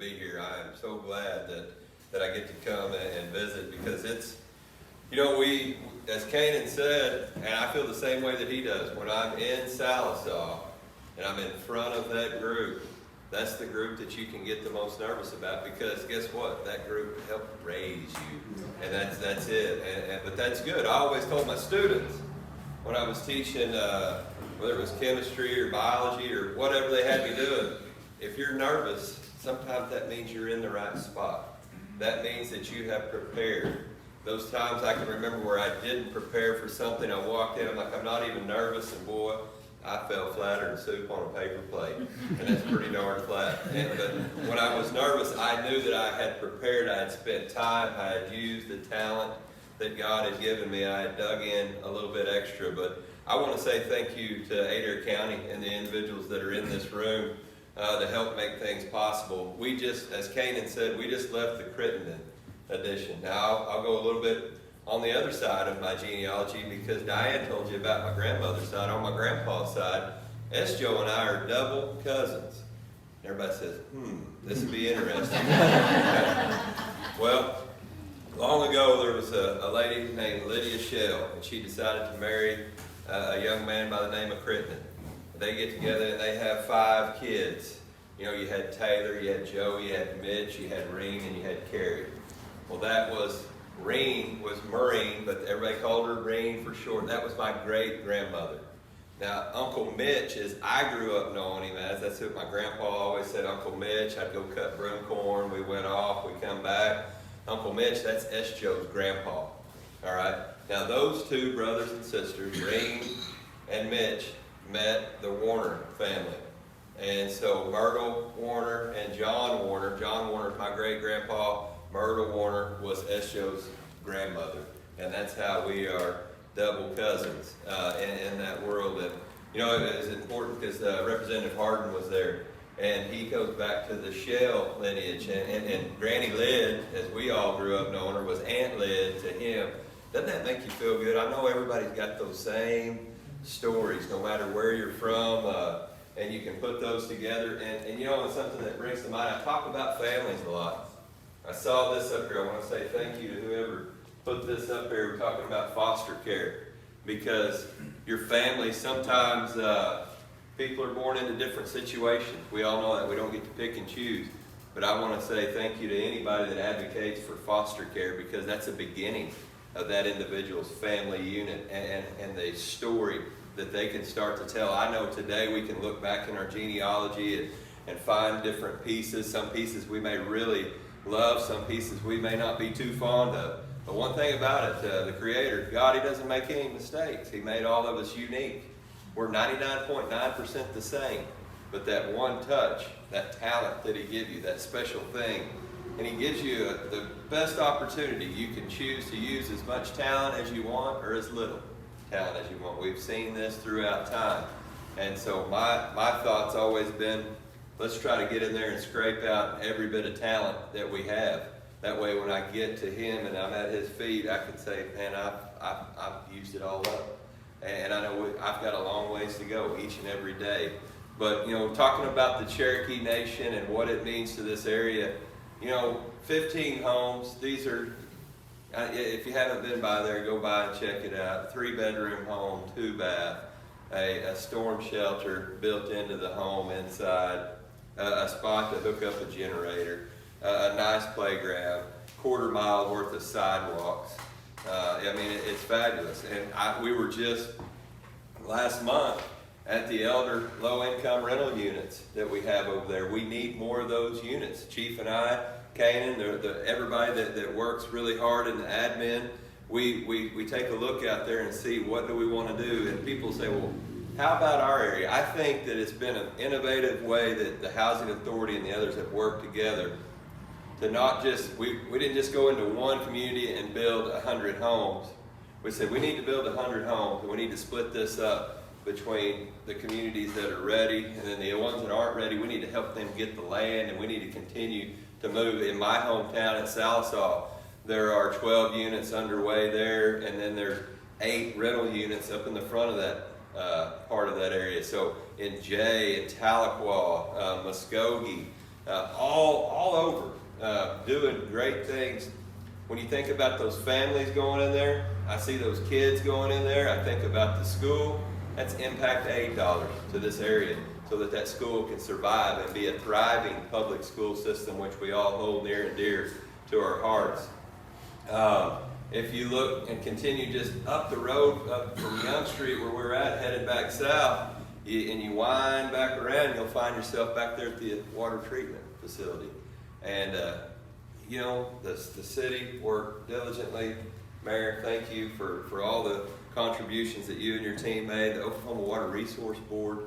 be here. I am so glad that I get to come and visit, because it's, we, as Kanan said, and I feel the same way that he does, when I'm in Salisaw and I'm in front of that group, that's the group that you can get the most nervous about, because guess what? That group helped raise you, and that's it. But that's good. I always told my students when I was teaching, whether it was chemistry or biology or whatever they had me doing, if you're nervous, sometimes that means you're in the right spot. That means that you have prepared. Those times I can remember where I didn't prepare for something, I walked in, I'm like, I'm not even nervous, and boy, I fell flatter than soup on a paper plate, and that's pretty darn flat. But when I was nervous, I knew that I had prepared, I had spent time, I had used the talent that God had given me, I had dug in a little bit extra. But I want to say thank you to Adair County and the individuals that are in this room to help make things possible. We just, as Kanan said, we just left the Crittenden edition. Now, I'll go a little bit on the other side of my genealogy, because Diane told you about my grandmother's side. On my grandpa's side, Joe and I are double cousins. Everybody says, this would be interesting. Well, long ago there was a lady named Lydia Shell, and she decided to marry a young man by the name of Crittenden. They get together and they have 5 kids. You had Taylor, you had Joe, you had Mitch, you had Reen, and you had Carrie. Well, Reen was Maureen, but everybody called her Reen for short. That was my great-grandmother. Now, Uncle Mitch, as I grew up knowing him as, that's what my grandpa always said, Uncle Mitch. I'd go cut broom corn. We went off. We come back. Uncle Mitch, that's Joe's grandpa. All right? Now, those 2 brothers and sisters, Reen and Mitch, met the Warner family. And so Myrtle Warner and John Warner is my great-grandpa. Myrtle Warner was Joe's grandmother, and that's how we are double cousins in that world. And it was important because Representative Hardin was there, and he goes back to the Shell lineage, and Granny Lyd, as we all grew up knowing her, was Aunt Lyd to him. Doesn't that make you feel good? I know everybody's got those same stories, no matter where you're from, and you can put those together. And it's something that brings to mind. I talk about families a lot. I saw this up here. I want to say thank you to whoever put this up here. We're talking about foster care, because your family, sometimes people are born into different situations. We all know that. We don't get to pick and choose. But I want to say thank you to anybody that advocates for foster care, because that's the beginning of that individual's family unit and the story that they can start to tell. I know today we can look back in our genealogy and find different pieces. Some pieces we may really love, some pieces we may not be too fond of. But one thing about it, the Creator, God, He doesn't make any mistakes. He made all of us unique. We're 99.9% the same. But that one touch, that talent that He gives you, that special thing, and He gives you the best opportunity. You can choose to use as much talent as you want or as little talent as you want. We've seen this throughout time. And so my thought's always been, let's try to get in there and scrape out every bit of talent that we have. That way when I get to Him and I'm at His feet, I can say, man, I've used it all up. And I know I've got a long ways to go each and every day. But, talking about the Cherokee Nation and what it means to this area, 15 homes. These are, if you haven't been by there, go by and check it out. 3-bedroom home, 2-bath, a storm shelter built into the home inside, a spot to hook up a generator, a nice playground, 1/4 mile worth of sidewalks. It's fabulous. And we were just last month at the elder low-income rental units that we have over there. We need more of those units. Chief and I, Kanan, everybody that works really hard in the admin, we take a look out there and see what do we want to do. And people say, well, how about our area? I think that it's been an innovative way that the Housing Authority and the others have worked together to not just, we didn't just go into one community and build 100 homes. We said we need to build 100 homes, and we need to split this up between the communities that are ready and then the ones that aren't ready. We need to help them get the land, and we need to continue to move. In my hometown at Salisaw, there are 12 units underway there, and then there's 8 rental units up in the front of that part of that area. So in Jay, in Tahlequah, Muskogee, all over, doing great things. When you think about those families going in there, I see those kids going in there, I think about the school. That's impact aid dollars to this area so that that school can survive and be a thriving public school system, which we all hold near and dear to our hearts. If you look and continue just up the road up from Young Street where we're at, headed back south, and you wind back around, you'll find yourself back there at the water treatment facility. And you know, the city worked diligently. Mayor, thank you for all the contributions that you and your team made. The Oklahoma Water Resource Board,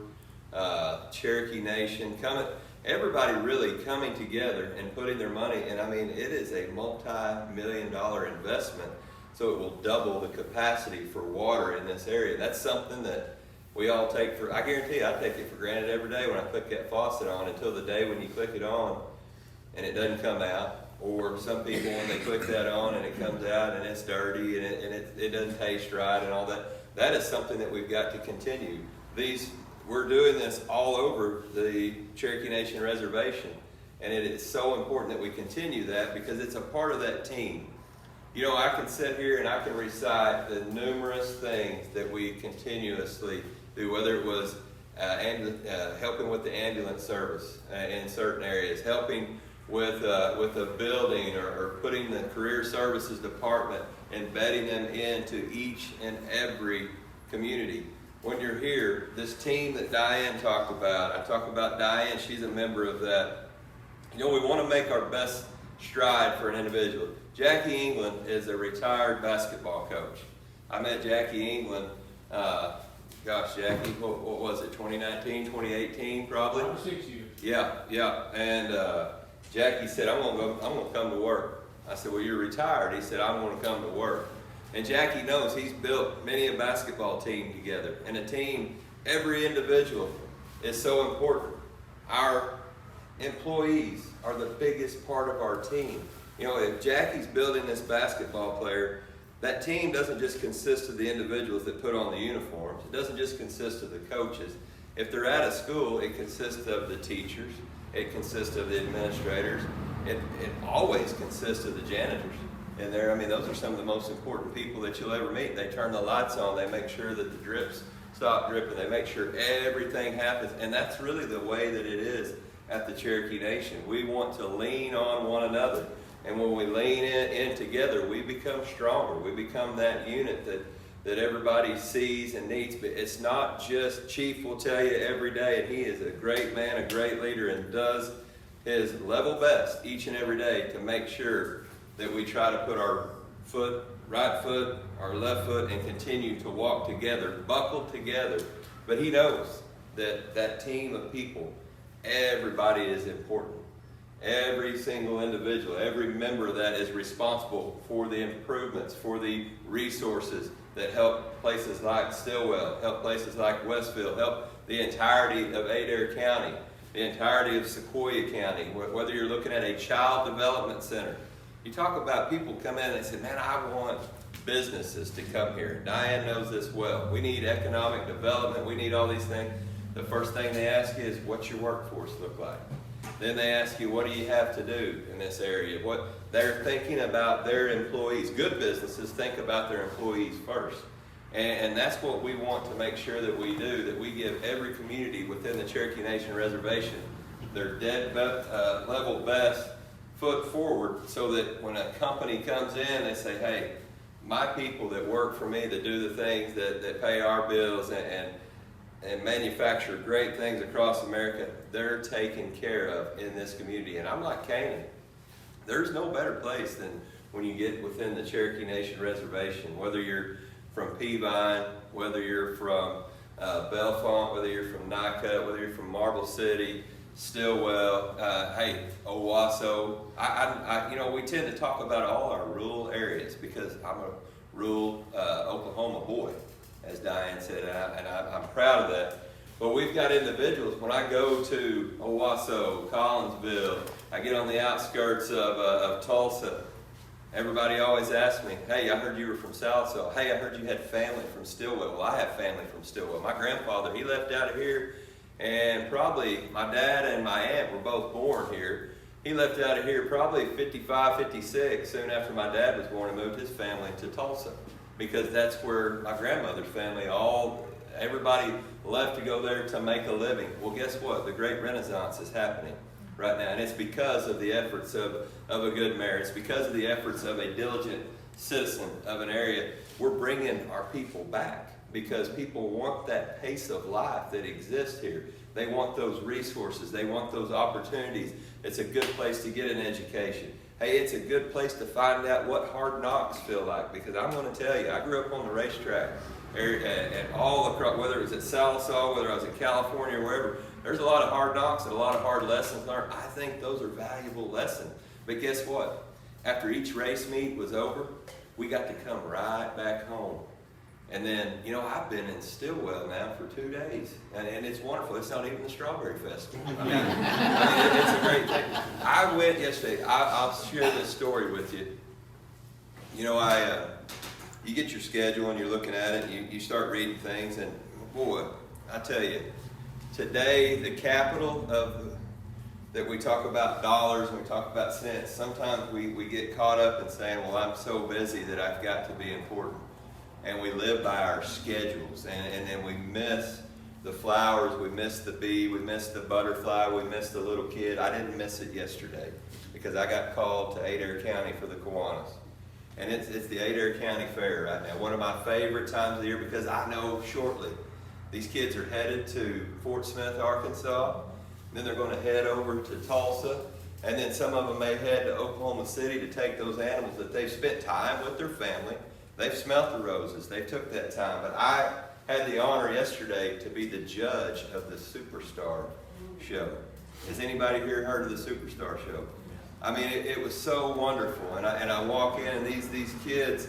Cherokee Nation, everybody really coming together and putting their money, and I mean, it is a multi-million-dollar investment, so it will double the capacity for water in this area. That's something that we all take for, I guarantee you, I take it for granted every day when I click that faucet on until the day when you click it on and it doesn't come out. Or some people, when they click that on and it comes out and it's dirty and it doesn't taste right and all that. That is something that we've got to continue. We're doing this all over the Cherokee Nation Reservation. And it is so important that we continue that because it's a part of that team. You know, I can sit here and I can recite the numerous things that we continuously do, whether it was helping with the ambulance service in certain areas, helping with a building or putting the career services department, embedding them into each and every community. When you're here, this team that Diane talked about, I talk about Diane, she's a member of that. You know, we want to make our best stride for an individual. Jackie England is a retired basketball coach. I met Jackie England, Jackie, what was it, 2019, 2018 probably? 6 years. Yeah, and Jackie said, I'm gonna come to work. I said, well, you're retired. He said, I'm gonna come to work. And Jackie knows he's built many a basketball team together. And a team, every individual is so important. Our employees are the biggest part of our team. You know, if Jackie's building this basketball player, that team doesn't just consist of the individuals that put on the uniforms. It doesn't just consist of the coaches. If they're at a school, it consists of the teachers. It consists of the administrators. It always consists of the janitors in there. I mean, those are some of the most important people that you'll ever meet. They turn the lights on. They make sure that the drips stop dripping. They make sure everything happens. And that's really the way that it is at the Cherokee Nation. We want to lean on one another. And when we lean in together, we become stronger. We become that unit that everybody sees and needs. But it's not just Chief will tell you every day, and he is a great man, a great leader, and does his level best each and every day to make sure that we try to put our right foot, our left foot, and continue to walk together, buckle together. But he knows that that team of people, everybody is important. Every single individual, every member of that is responsible for the improvements, for the resources that help places like Stilwell, help places like Westfield, help the entirety of Adair County, the entirety of Sequoyah County, whether you're looking at a child development center. You talk about people come in and they say, man, I want businesses to come here. Diane knows this well. We need economic development. We need all these things. The first thing they ask you is, what's your workforce look like? Then they ask you, what do you have to do in this area? What they're thinking about their employees. Good businesses think about their employees first. And that's what we want to make sure that we do, that we give every community within the Cherokee Nation Reservation their level best foot forward, so that when a company comes in, they say, hey, my people that work for me, that do the things that pay our bills and manufacture great things across America, they're taken care of in this community. And I'm like Canaan. There's no better place than when you get within the Cherokee Nation Reservation, whether you're from Peavine, whether you're from Bellefonte, whether you're from Nycut, whether you're from Marble City, Stilwell, Owasso. We tend to talk about all our rural areas because I'm a rural Oklahoma boy, as Diane said, and I'm proud of that. But we've got individuals, when I go to Owasso, Collinsville, I get on the outskirts of Tulsa, everybody always asks me, hey, I heard you were from Southside. Hey, I heard you had family from Stilwell. Well, I have family from Stilwell. My grandfather, he left out of here And probably my dad and my aunt were both born here. He left out of here probably 55, 56, soon after my dad was born, and moved his family to Tulsa, because that's where my grandmother's family, everybody left to go there to make a living. Well, guess what? The Great Renaissance is happening right now, and it's because of the efforts of a good mayor. It's because of the efforts of a diligent citizen of an area. We're bringing our people back because people want that pace of life that exists here. They want those resources. They want those opportunities. It's a good place to get an education. Hey, it's a good place to find out what hard knocks feel like, because I'm going to tell you, I grew up on the racetrack and all across, whether it was at Salisal, whether I was in California or wherever, there's a lot of hard knocks and a lot of hard lessons learned. I think those are valuable lessons. But guess what? After each race meet was over, we got to come right back home. And then, I've been in Stilwell now for 2 days, and it's wonderful. It's not even the Strawberry Festival. I mean, it's a great thing. I went yesterday. I'll share this story with you. You get your schedule and you're looking at it, and you start reading things, and boy, I tell you, today the capital that we talk about dollars and we talk about cents, sometimes we get caught up in saying, well, I'm so busy that I've got to be important. And we live by our schedules, and then we miss the flowers, we miss the bee, we miss the butterfly, we miss the little kid. I didn't miss it yesterday because I got called to Adair County for the Kiwanis. And it's the Adair County Fair right now, one of my favorite times of the year, because I know shortly these kids are headed to Fort Smith, Arkansas, then they're going to head over to Tulsa, and then some of them may head to Oklahoma City to take those animals that they've spent time with their family. They've smelt the roses. They took that time. But I had the honor yesterday to be the judge of the Superstar show. Has anybody here heard of the Superstar show? I mean, it was so wonderful. And I walk in, and these kids,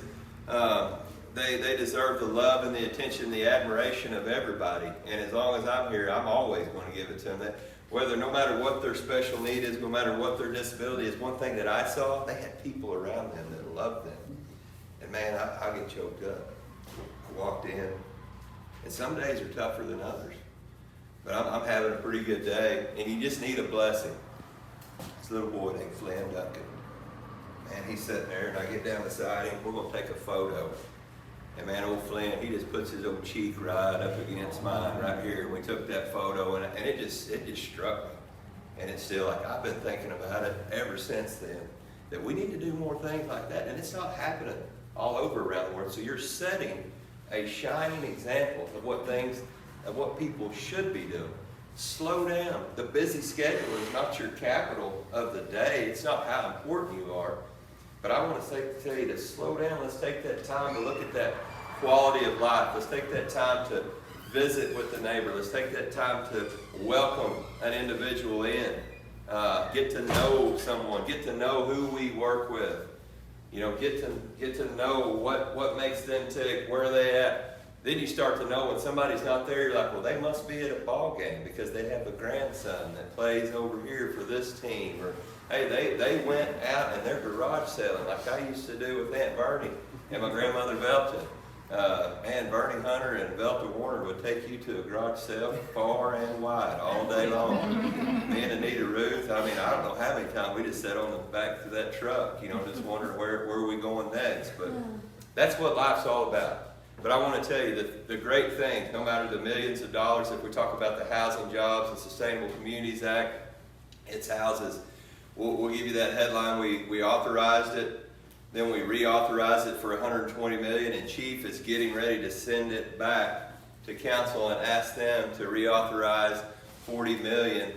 they deserve the love and the attention and the admiration of everybody. And as long as I'm here, I'm always going to give it to them. No matter what their special need is, no matter what their disability is, one thing that I saw, they had people around them that loved them. And man, I get choked up. I walked in, and some days are tougher than others. But I'm having a pretty good day, and you just need a blessing. This little boy named Flynn Duncan, man, he's sitting there, and I get down beside him. We're going to take a photo. And man, old Flynn, he just puts his old cheek right up against mine right here. We took that photo, and it just struck me. And it's still like, I've been thinking about it ever since then, that we need to do more things like that. And it's not happening all over around the world. So you're setting a shining example of what people should be doing. Slow down. The busy schedule is not your capital of the day. It's not how important you are. But I want to tell you to slow down. Let's take that time to look at that quality of life. Let's take that time to visit with the neighbor. Let's take that time to welcome an individual in. Get to know someone. Get to know who we work with. Get to know what makes them tick, where are they at. Then you start to know when somebody's not there, you're like, well, they must be at a ball game because they have a grandson that plays over here for this team. Or, hey, they went out and they're garage selling like I used to do with Aunt Bernie and my grandmother Velta. Bernie Hunter and Bryan Warner would take you to a garage sale far and wide all day long. Me and Anita Ruth, I don't know how many times we just sat on the back of that truck, just wondering where are we going next. But that's what life's all about. But I want to tell you that the great thing, no matter the millions of dollars, if we talk about the Housing Jobs and Sustainable Communities Act, it's houses. We'll give you that headline. We authorized it. Then we reauthorized it for $120 million, and Chief is getting ready to send it back to council and ask them to reauthorize $40 million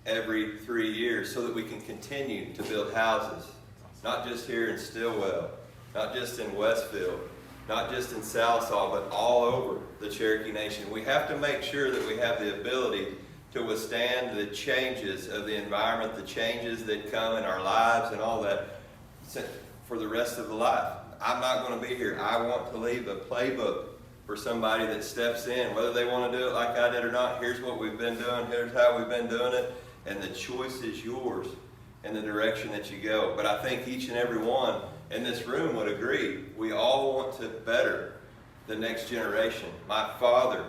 every 3 years so that we can continue to build houses, not just here in Stilwell, not just in Westfield, not just in Salisal, but all over the Cherokee Nation. We have to make sure that we have the ability to withstand the changes of the environment, the changes that come in our lives and all that for the rest of the life. I'm not going to be here. I want to leave a playbook for somebody that steps in, whether they want to do it like I did or not. Here's what we've been doing. Here's how we've been doing it. And the choice is yours in the direction that you go. But I think each and every one in this room would agree. We all want to better the next generation. My father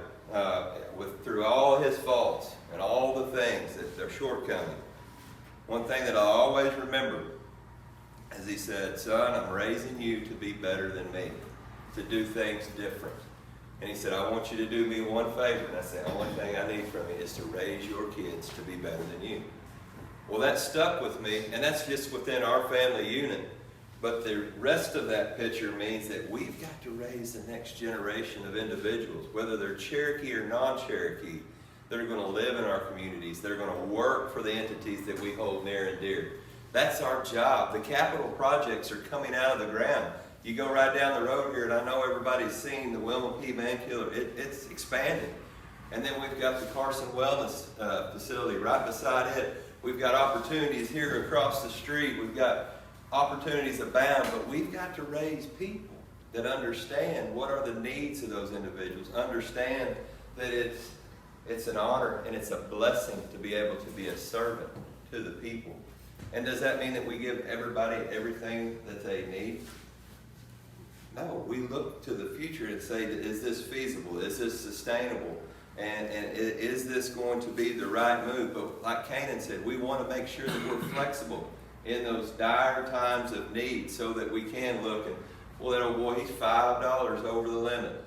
through all his faults and all the things that their shortcomings, one thing that I always remember is he said, "Son, I'm raising you to be better than me, to do things different." And he said, "I want you to do me one favor." And I said, "The only thing I need from you is to raise your kids to be better than you." Well, that stuck with me, and that's just within our family unit. But the rest of that picture means that we've got to raise the next generation of individuals, whether they're Cherokee or non-Cherokee, that are going to live in our communities, that are going to work for the entities that we hold near and dear. That's our job. The capital projects are coming out of the ground. You go right down the road here, and I know everybody's seen the Wilma P. Mankiller. It's expanding. And then we've got the Carson Wellness facility right beside it. We've got opportunities here across the street. We've got opportunities abound, but we've got to raise people that understand what are the needs of those individuals, understand that it's an honor and it's a blessing to be able to be a servant to the people. And does that mean that we give everybody everything that they need? No, we look to the future and say, is this feasible? Is this sustainable? And is this going to be the right move? But like Canaan said, we want to make sure that we're flexible in those dire times of need so that we can look and, well, that old boy, he's $5 over the limit.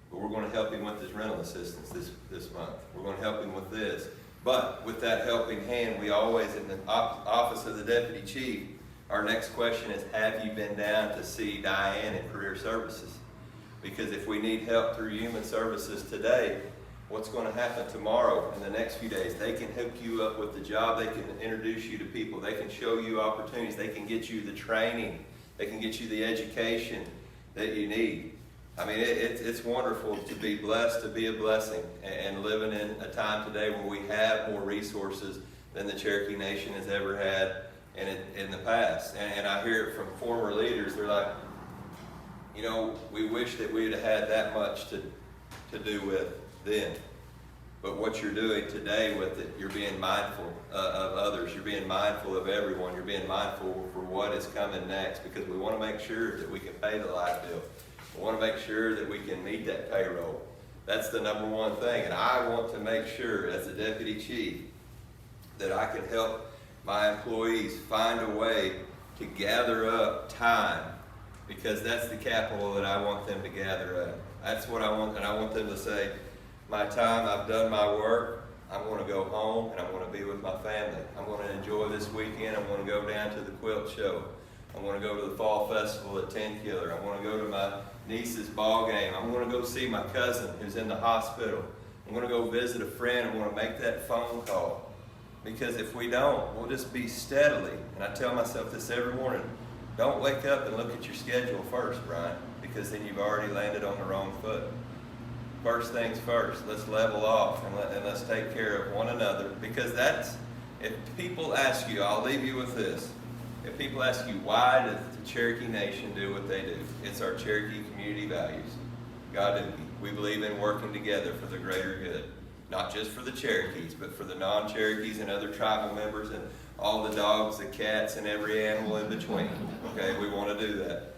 But we're going to help him with his rental assistance this month. We're going to help him with this. But with that helping hand, we always, in the office of the deputy chief, our next question is, have you been down to see Diane in career services? Because if we need help through human services today, what's going to happen tomorrow in the next few days? They can hook you up with the job. They can introduce you to people. They can show you opportunities. They can get you the training. They can get you the education that you need. I mean, it's wonderful to be blessed, to be a blessing, and living in a time today where we have more resources than the Cherokee Nation has ever had in the past. And I hear it from former leaders. They're like, you know, we wish that we'd have had that much to do with then. But what you're doing today with it, you're being mindful of others. You're being mindful of everyone. You're being mindful for what is coming next, because we want to make sure that we can pay the light bill. We want to make sure that we can meet that payroll. That's the number one thing. And I want to make sure, as a deputy chief, that I can help my employees find a way to gather up time, because that's the capital that I want them to gather up. That's what I want, and I want them to say, my time, I've done my work, I'm going to go home and I'm going to be with my family. I'm going to enjoy this weekend. I'm going to go down to the quilt show. I'm going to go to the fall festival at 10 Killer. I'm going to go to my niece's ball game. I'm going to go see my cousin who's in the hospital. I'm going to go visit a friend. I'm going to make that phone call. Because if we don't, we'll just be steadily, and I tell myself this every morning, don't wake up and look at your schedule first, Bryan, because then you've already landed on the wrong foot. First things first, let's level off and let's take care of one another, because that's, if people ask you, I'll leave you with this, if people ask you, why does the Cherokee Nation do what they do? It's our Cherokee community values. God, we believe in working together for the greater good, not just for the Cherokees, but for the non-Cherokees and other tribal members and all the dogs, the cats, and every animal in between. Okay, we want to do that.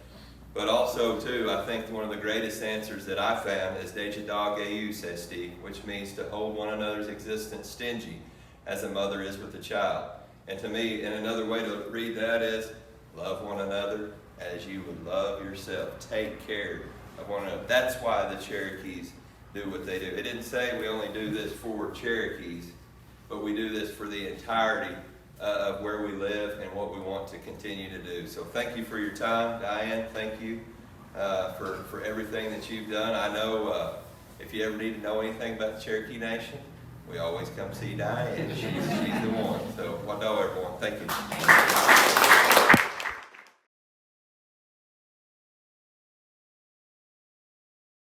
But also, too, I think one of the greatest answers that I found is Deja Dog AU, says Steve, which means to hold one another's existence stingy, as a mother is with a child. And to me, and another way to read that is, love one another as you would love yourself. Take care of one another. That's why the Cherokees do what they do. It didn't say we only do this for Cherokees, but we do this for the entirety of where we live and what we want to continue to do. So thank you for your time, Diane. Thank you for everything that you've done. I know if you ever need to know anything about the Cherokee Nation, we always come see Diane. She's the one. So, well, no, everyone. Thank you.